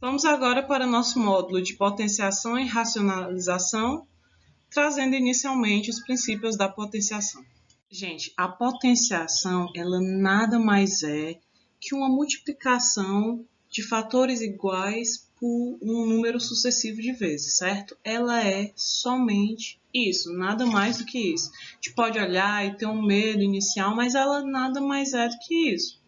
Vamos agora para o nosso módulo de potenciação e racionalização, trazendo inicialmente os princípios da potenciação. Gente, a potenciação, ela nada mais é que uma multiplicação de fatores iguais por um número sucessivo de vezes, certo? Ela é somente isso, nada mais do que isso. A gente pode olhar e ter um medo inicial, mas ela nada mais é do que isso.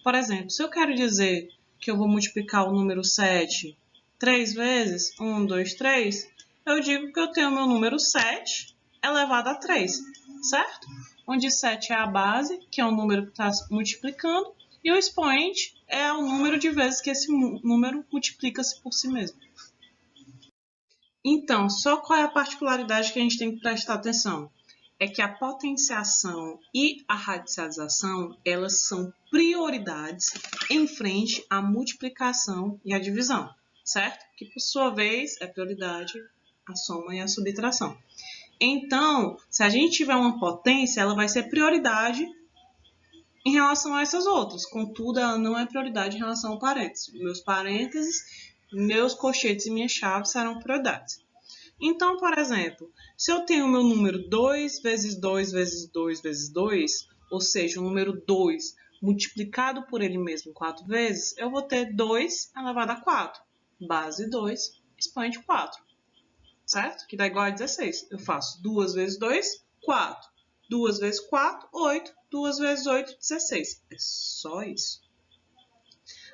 Por exemplo, se eu quero dizer que eu vou multiplicar o número 7 3 vezes, 1, 2, 3, eu digo que eu tenho o meu número 7 elevado a 3, certo? Onde 7 é a base, que é o número que está multiplicando, e o expoente é o número de vezes que esse número multiplica-se por si mesmo. Então, só qual é a particularidade que a gente tem que prestar atenção? É que a potenciação e a radicialização, elas são prioridades em frente à multiplicação e à divisão, certo? Que, por sua vez, é prioridade a soma e a subtração. Então, se a gente tiver uma potência, ela vai ser prioridade em relação a essas outras. Contudo, ela não é prioridade em relação ao parênteses. Meus parênteses, meus colchetes e minhas chaves serão prioridades. Então, por exemplo, se eu tenho o meu número 2 vezes 2 vezes 2 vezes 2, ou seja, o número 2 multiplicado por ele mesmo 4 vezes, eu vou ter 2 elevado a 4. Base 2, expoente 4. Certo? Que dá igual a 16. Eu faço 2 vezes 2, 4. 2 vezes 4, 8. 2 vezes 8, 16. É só isso.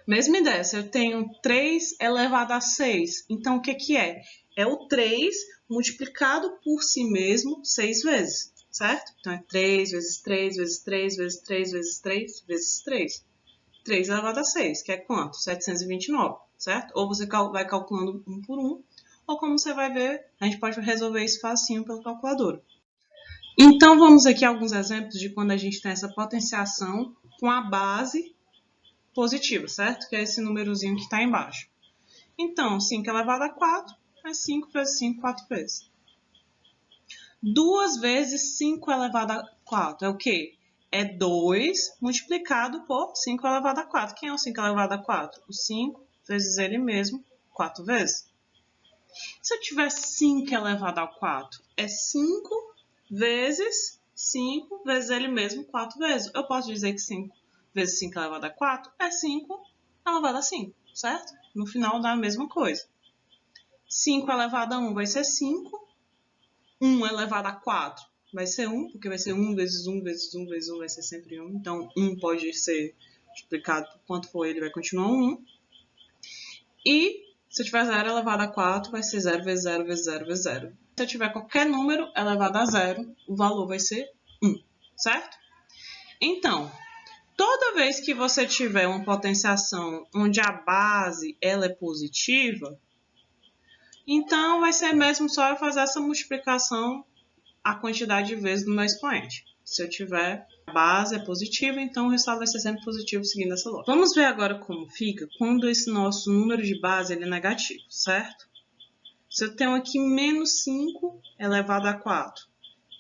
Mesma ideia, se eu tenho 3 elevado a 6, então o que é? É o 3 multiplicado por si mesmo 6 vezes, certo? Então é 3 vezes 3 vezes 3 vezes 3 vezes 3 vezes 3. 3 elevado a 6, que é quanto? 729, certo? Ou você vai calculando um por um, ou como você vai ver, a gente pode resolver isso facinho pela calculadora. Então, vamos aqui a alguns exemplos de quando a gente tem essa potenciação com a base positiva, certo? Que é esse númerozinho que está embaixo. Então, 5 elevado a 4 é 5 vezes 5, 4 vezes. 2 vezes 5 elevado a 4 é o quê? É 2 multiplicado por 5 elevado a 4. Quem é o 5 elevado a 4? O 5 vezes ele mesmo, 4 vezes. Se eu tiver 5 elevado a 4, é 5 vezes 5 vezes ele mesmo, 4 vezes. Eu posso dizer que 5 vezes 5 elevado a 4 é 5 elevado a 5, certo? No final dá a mesma coisa. 5 elevado a 1 vai ser 5. 1 elevado a 4 vai ser 1, porque vai ser 1 vezes 1 vezes 1 vezes 1 vai ser sempre 1. Então, 1 pode ser multiplicado por quanto for ele, vai continuar 1. E se eu tiver 0 elevado a 4, vai ser 0 vezes 0 vezes 0 vezes 0. Se eu tiver qualquer número elevado a 0, o valor vai ser 1, certo? Então, toda vez que você tiver uma potenciação onde a base ela é positiva, então vai ser mesmo só eu fazer essa multiplicação a quantidade de vezes do meu expoente. Se eu tiver a base é positiva, então o resultado vai ser sempre positivo seguindo essa lógica. Vamos ver agora como fica quando esse nosso número de base ele é negativo, certo? Se eu tenho aqui menos 5 elevado a 4,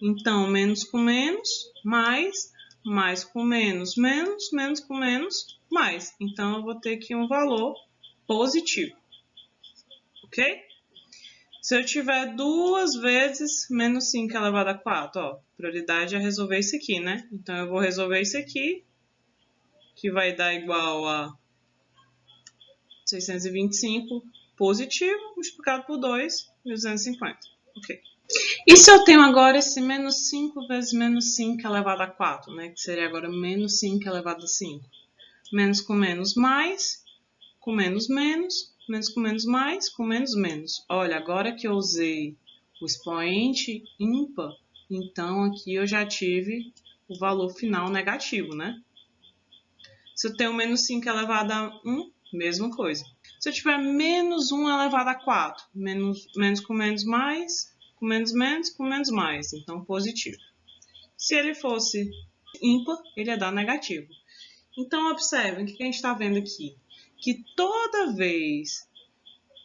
então menos com menos, mais com menos, menos com menos, mais. Então eu vou ter aqui um valor positivo, ok? Se eu tiver 2 vezes menos 5 elevado a 4, ó, prioridade é resolver isso aqui, né? Então, eu vou resolver isso aqui, que vai dar igual a 625 positivo, multiplicado por 2, 1250. Ok. E se eu tenho agora esse menos 5 vezes menos 5 elevado a 4, né? Que seria agora menos 5 elevado a 5. Menos com menos, mais, com menos, menos com menos, mais, com menos, menos. Olha, agora que eu usei o expoente ímpar, então aqui eu já tive o valor final negativo, né? Se eu tenho menos 5 elevado a 1, mesma coisa. Se eu tiver menos 1 elevado a 4, menos com menos, mais, com menos, com menos, mais. Então, positivo. Se ele fosse ímpar, ele ia dar negativo. Então, observem o que a gente está vendo aqui. Que toda vez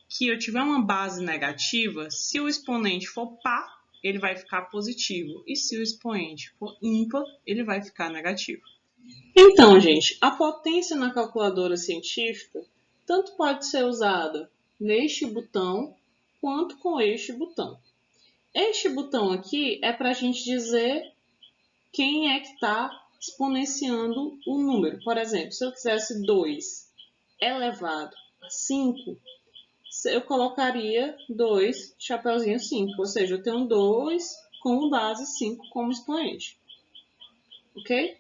que eu tiver uma base negativa, se o exponente for par, ele vai ficar positivo. E se o expoente for ímpar, ele vai ficar negativo. Então, gente, a potência na calculadora científica tanto pode ser usada neste botão quanto com este botão. Este botão aqui é para a gente dizer quem é que está exponenciando o número. Por exemplo, se eu quisesse 2 elevado a 5, eu colocaria 2, chapeuzinho 5. Ou seja, eu tenho 2 com base 5 como expoente. Ok?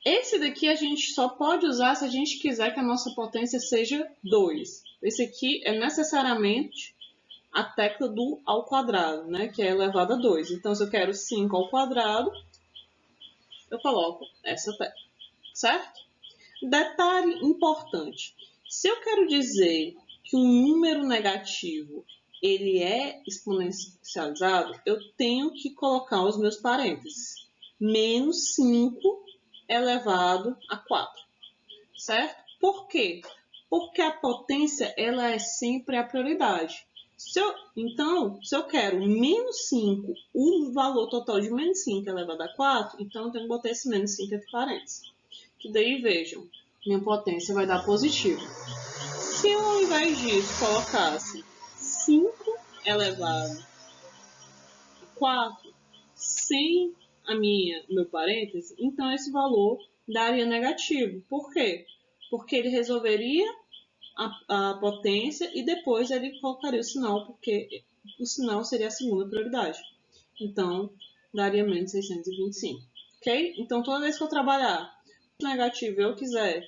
Esse daqui a gente só pode usar se a gente quiser que a nossa potência seja 2. Esse aqui é necessariamente a tecla do ao quadrado, né? Que é elevado a 2. Então, se eu quero 5 ao quadrado, eu coloco essa tecla, certo? Detalhe importante. Se eu quero dizer que um número negativo ele é exponencializado, eu tenho que colocar os meus parênteses. Menos 5 elevado a 4, certo? Por quê? Porque a potência ela é sempre a prioridade. Então, se eu quero menos 5, o valor total de menos 5 elevado a 4, então eu tenho que botar esse menos 5 entre parênteses. Que daí, vejam, minha potência vai dar positivo. Se eu, ao invés disso, colocasse 5 elevado a 4 sem meu parêntese, então esse valor daria negativo. Por quê? Porque ele resolveria a potência e depois ele colocaria o sinal, porque o sinal seria a segunda prioridade. Então, daria menos 625. Ok? Então, toda vez que eu trabalhar negativo e eu quiser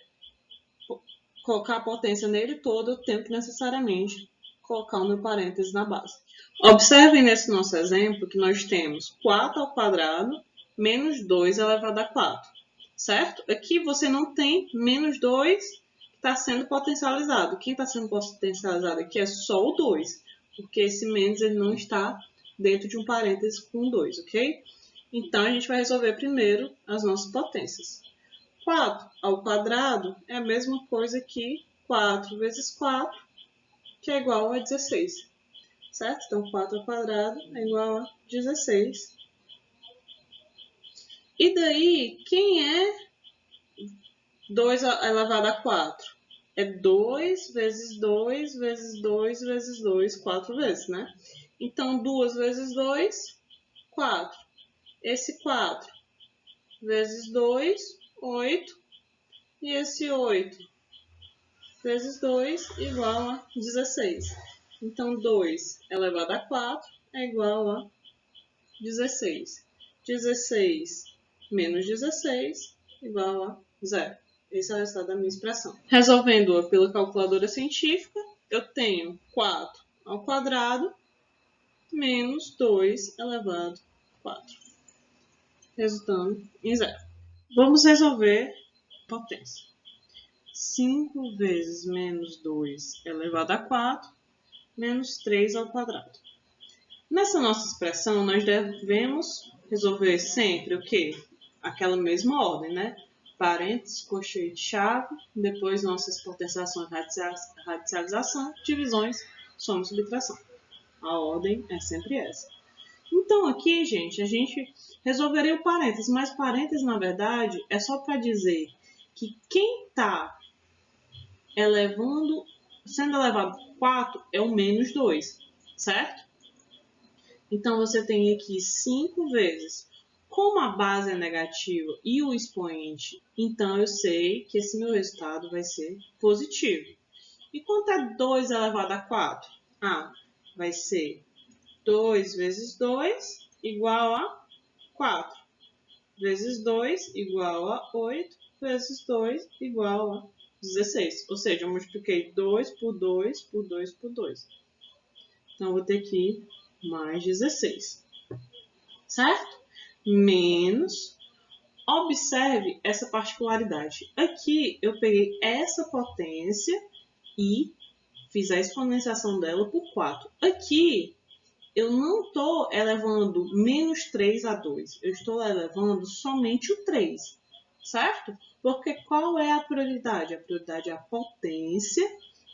colocar a potência nele todo, eu tenho que necessariamente colocar o meu parêntese na base. Observem nesse nosso exemplo que nós temos 4 ao quadrado menos 2 elevado a 4, certo? Aqui você não tem menos 2 que está sendo potencializado. Quem está sendo potencializado aqui é só o 2, porque esse menos ele não está dentro de um parêntese com 2, ok? Então, a gente vai resolver primeiro as nossas potências. 4 ao quadrado é a mesma coisa que 4 vezes 4, que é igual a 16, certo? Então, 4 ao quadrado é igual a 16. E daí, quem é 2 elevado a 4? É 2 vezes 2 vezes 2 vezes 2, 4 vezes, né? Então, 2 vezes 2, 4. Esse 4 vezes 2, 8. E esse 8 vezes 2 igual a 16. Então, 2 elevado a 4 é igual a 16. 16 menos 16 igual a 0. Esse é o resultado da minha expressão. Resolvendo-a pela calculadora científica, eu tenho 4 ao quadrado menos 2 elevado a 4, resultando em 0. Vamos resolver potência. 5 vezes menos 2 elevado a 4, menos 3 ao quadrado. Nessa nossa expressão, nós devemos resolver sempre o quê? Aquela mesma ordem, né? Parênteses, colcheete-chave, depois nossas potenciações, radicialização, divisões, soma e subtração. A ordem é sempre essa. Então, aqui, gente, a gente resolveria o parênteses, mas parênteses, na verdade, é só para dizer que quem está sendo elevado a 4 é o menos 2, certo? Então, você tem aqui 5 vezes. Como a base é negativa e o expoente, então eu sei que esse meu resultado vai ser positivo. E quanto é 2 elevado a 4? Vai ser 2 vezes 2 igual a 4. Vezes 2 igual a 8. Vezes 2 igual a 16. Ou seja, eu multipliquei 2 por 2 por 2 por 2. Então, eu vou ter aqui mais 16. Certo? Menos. Observe essa particularidade. Aqui, eu peguei essa potência e fiz a exponenciação dela por 4. Aqui, eu não estou elevando menos 3 a 2. Eu estou elevando somente o 3, certo? Porque qual é a prioridade? A prioridade é a potência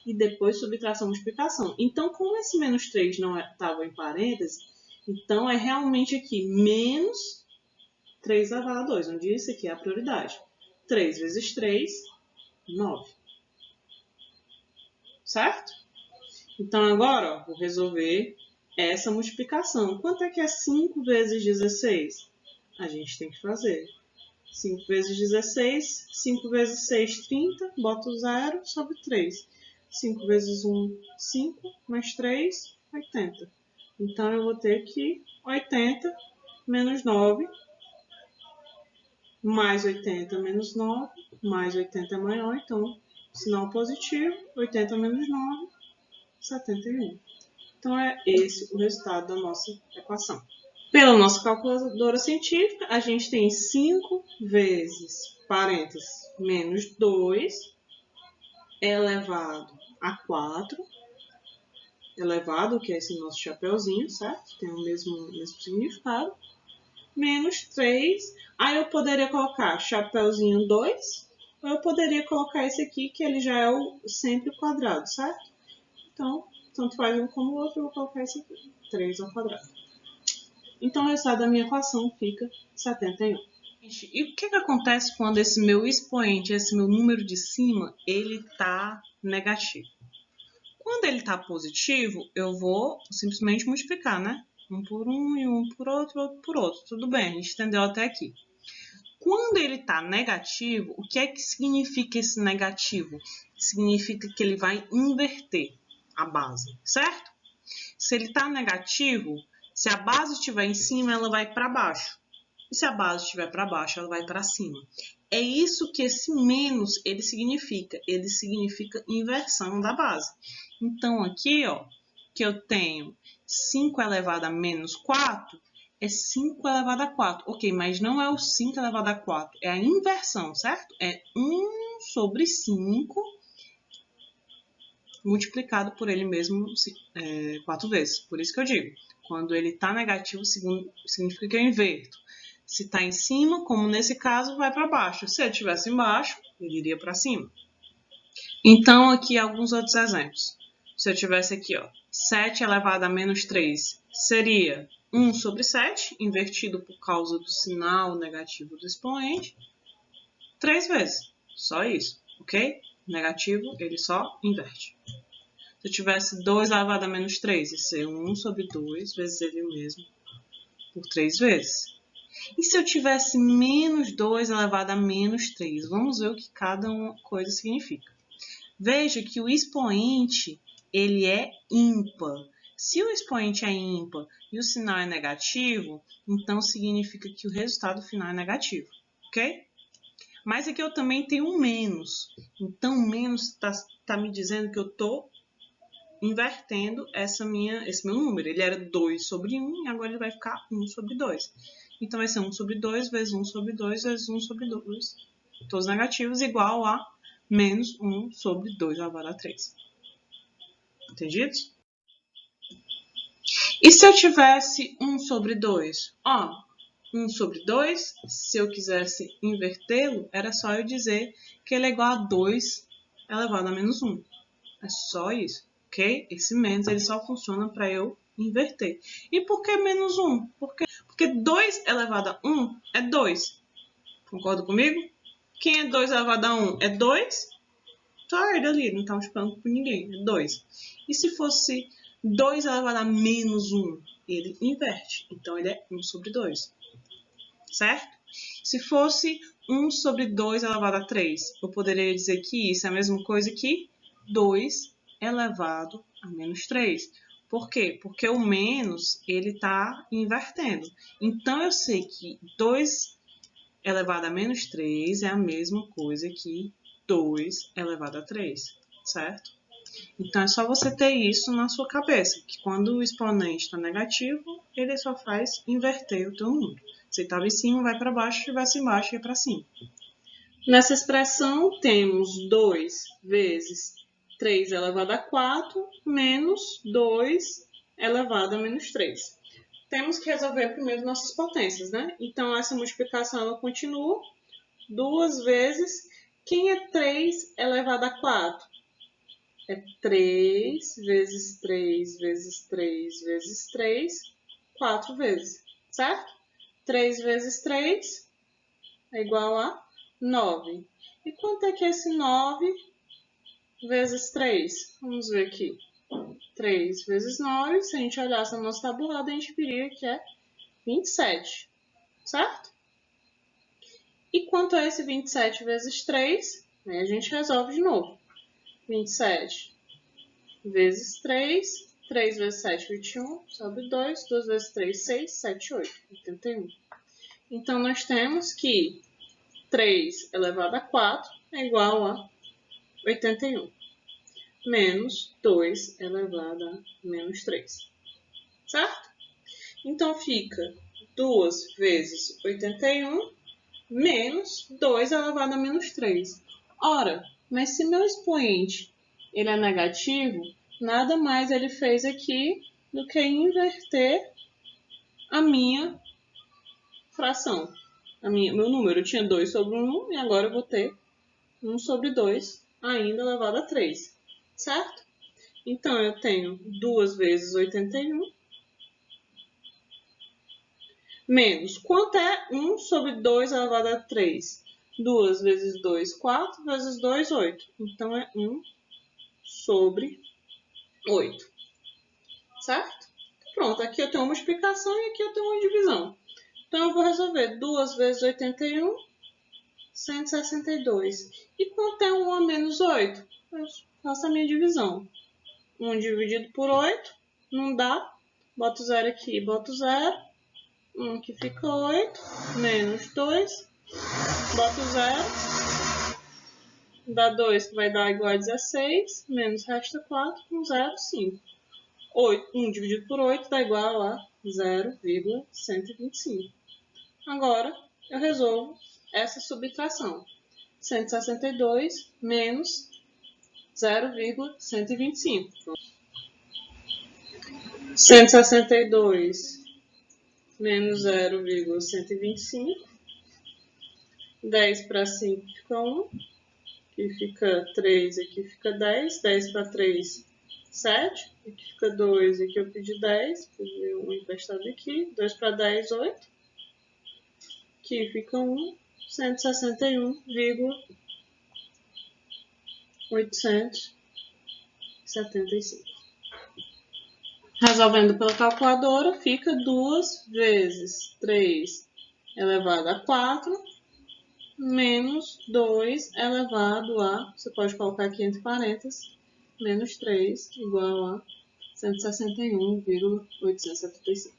e depois subtração e multiplicação. Então, como esse menos 3 não estava em parênteses, Então, é realmente aqui menos 3 elevado a 2, onde isso aqui é a prioridade. 3 vezes 3, 9. Certo? Então, agora, ó, vou resolver essa multiplicação. Quanto é que é 5 vezes 16? A gente tem que fazer 5 vezes 16, 5 vezes 6, 30, boto 0 sobre 3. 5 vezes 1, 5, mais 3, 80. Então, eu vou ter que 80 menos 9, mais 80 menos 9, mais 80 é maior, então, sinal positivo, 80 menos 9, 71. Então, é esse o resultado da nossa equação. Pela nossa calculadora científica, a gente tem 5 vezes, parênteses, menos 2 elevado a 4, elevado, que é esse nosso chapeuzinho, certo? Tem o mesmo significado, menos 3. Aí eu poderia colocar chapeuzinho 2, ou eu poderia colocar esse aqui, que ele já é sempre o quadrado, certo? Então, tanto faz um como o outro, eu vou colocar esse aqui, 3 ao quadrado. Então, o resultado da minha equação fica 71. E o que acontece quando esse meu expoente, esse meu número de cima, ele está negativo? Quando ele está positivo, eu vou simplesmente multiplicar, né? Um por um e um por outro por outro. Tudo bem, a gente entendeu até aqui. Quando ele está negativo, o que é que significa esse negativo? Significa que ele vai inverter a base, certo? Se ele está negativo, se a base estiver em cima, ela vai para baixo. E se a base estiver para baixo, ela vai para cima. É isso que esse menos ele significa. Ele significa inversão da base. Então, aqui, ó, que eu tenho 5 elevado a menos 4, é 5 elevado a 4. Ok, mas não é o 5 elevado a 4, é a inversão, certo? É 1 sobre 5 multiplicado por ele mesmo 4 vezes. Por isso que eu digo, quando ele está negativo, significa que eu inverto. Se está em cima, como nesse caso, vai para baixo. Se ele estivesse embaixo, ele iria para cima. Então, aqui alguns outros exemplos. Se eu tivesse aqui, ó, 7 elevado a menos 3, seria 1 sobre 7, invertido por causa do sinal negativo do expoente, 3 vezes. Só isso, ok? Negativo, ele só inverte. Se eu tivesse 2 elevado a menos 3, ia ser 1 sobre 2 vezes ele mesmo, por 3 vezes. E se eu tivesse menos 2 elevado a menos 3? Vamos ver o que cada coisa significa. Veja que o expoente, ele é ímpar. Se o expoente é ímpar e o sinal é negativo, então significa que o resultado final é negativo, ok? Mas aqui eu também tenho um menos. Então, o menos está me dizendo que eu estou invertendo esse meu número. Ele era 2 sobre 1 e agora ele vai ficar 1 sobre 2. Então, vai ser 1 sobre 2 vezes 1 sobre 2 vezes 1 sobre 2, todos negativos, igual a menos 1 sobre 2 elevado a 3. Entendido? E se eu tivesse 1 sobre 2? Ó, 1 sobre 2, se eu quisesse invertê-lo, era só eu dizer que ele é igual a 2 elevado a menos 1. É só isso, ok? Esse menos ele só funciona para eu inverter. E por que menos 1? Porque 2 elevado a 1 é 2. Concorda comigo? Quem é 2 elevado a 1 é 2. Só ele ali, não está multiplicando por ninguém, é 2. E se fosse 2 elevado a menos 1, ele inverte. Então, ele é 1 sobre 2. Certo? Se fosse 1 sobre 2 elevado a 3, eu poderia dizer que isso é a mesma coisa que 2 elevado a menos 3. Por quê? Porque o menos, ele está invertendo. Então, eu sei que 2 elevado a menos 3 é a mesma coisa que 2 elevado a 3, certo? Então, é só você ter isso na sua cabeça, que quando o exponente está negativo, ele só faz inverter o teu número. Se estava em cima, vai para baixo, se estivesse embaixo, vai para cima. Nessa expressão, temos 2 vezes 3 elevado a 4 menos 2 elevado a menos 3. Temos que resolver primeiro nossas potências, né? Então, essa multiplicação ela continua. 2 vezes, quem é 3 elevado a 4? É 3 vezes 3 vezes 3 vezes 3 4 vezes, certo? 3 vezes 3 é igual a 9. E quanto é que é esse 9 vezes 3? Vamos ver aqui. 3 vezes 9, se a gente olhasse na nossa tabulada, a gente veria que é 27, certo? E quanto é esse 27 vezes 3? Aí a gente resolve de novo. 27 vezes 3, 3 vezes 7, 21, sobe 2, 2 vezes 3, 6, 7, 8, 81. Então, nós temos que 3 elevado a 4 é igual a 81, menos 2 elevado a menos 3, certo? Então, fica 2 vezes 81 menos 2 elevado a menos 3. Ora, mas se meu expoente ele é negativo, nada mais ele fez aqui do que inverter a minha fração. Meu número tinha 2 sobre 1 e agora eu vou ter 1 sobre 2 ainda elevado a 3, certo? Então, eu tenho 2 vezes 81 menos, quanto é 1 sobre 2 elevado a 3? 2 vezes 2, 4, vezes 2, 8. Então, é 1 sobre 8, certo? Pronto, aqui eu tenho uma multiplicação e aqui eu tenho uma divisão. Então, eu vou resolver 2 vezes 81, 162. E quanto é 1 a menos 8? Eu faço a minha divisão. 1 dividido por 8, não dá. Boto 0 aqui, boto 0. 1 que fica 8, menos 2, boto 0, dá 2 que vai dar igual a 16, menos resta 4, com 0, 5. 1 dividido por 8 dá igual a 0,125. Agora, eu resolvo essa subtração. 162 menos 0,125. 162 menos 0,125. 10 para 5 fica 1. Aqui fica 3, aqui fica 10. 10 para 3, 7. Aqui fica 2, aqui eu pedi 10. Pedi 1 emprestado aqui. 2 para 10, 8. Aqui fica 1. 161,875. Resolvendo pela calculadora, fica 2 vezes 3 elevado a 4, menos 2 elevado a, você pode colocar aqui entre parênteses, menos 3, igual a 161,875.